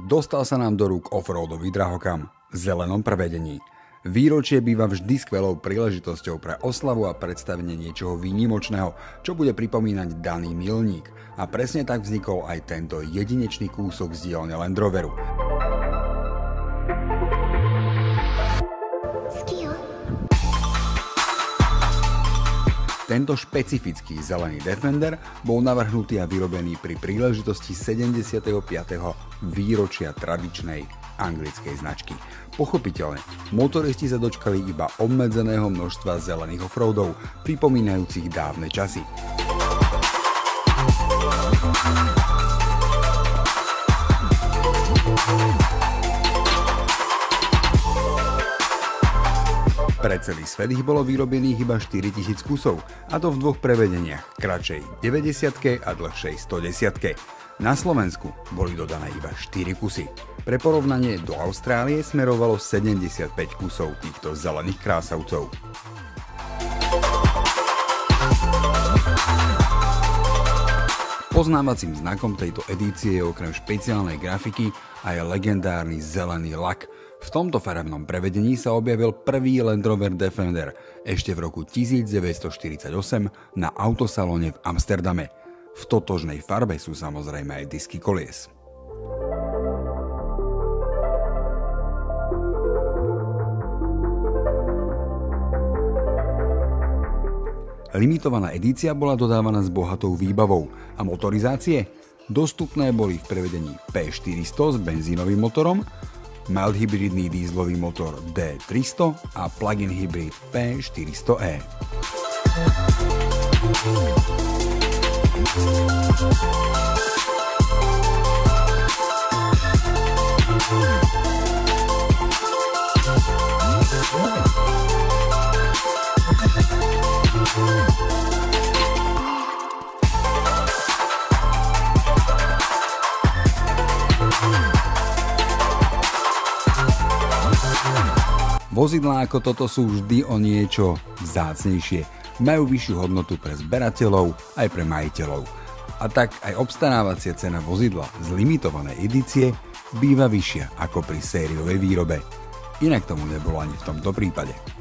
Dostal sa nám do rúk offroadový drahokam v zelenom prevedení. Výročie býva vždy skvelou príležitosťou pre oslavu a predstavenie niečoho výnimočného, čo bude pripomínať daný milník. A presne tak vznikol aj tento jedinečný kúsok z dielne Land Roveru. Tento špecifický zelený Defender bol navrhnutý a vyrobený pri príležitosti 75. výročia tradičnej anglickej značky. Pochopiteľne, motoristi sa dočkali iba obmedzeného množstva zelených offroadov, pripomínajúcich dávne časy. Pre celý svet ich bolo vyrobených iba 4000 kusov, a to v dvoch prevedeniach, kratšej 90 a dlhšej 110. Na Slovensku boli dodané iba 4 kusy. Pre porovnanie do Austrálie smerovalo 75 kusov týchto zelených krásavcov. Poznávacím znakom tejto edície je okrem špeciálnej grafiky aj legendárny zelený lak. V tomto farebnom prevedení sa objavil prvý Land Rover Defender ešte v roku 1948 na autosalóne v Amsterdame. V totožnej farbe sú samozrejme aj disky kolies. Limitovaná edícia bola dodávaná s bohatou výbavou a motorizácie dostupné boli v prevedení P400 s benzínovým motorom, mild hybridný dízlový motor D300 a plug-in hybrid P400e. Vozidlá ako toto sú vždy o niečo vzácnejšie. Majú vyššiu hodnotu pre zberateľov aj pre majiteľov. A tak aj obstarávacia cena vozidla z limitovanej edície býva vyššia ako pri sériovej výrobe. Inak tomu nebolo ani v tomto prípade.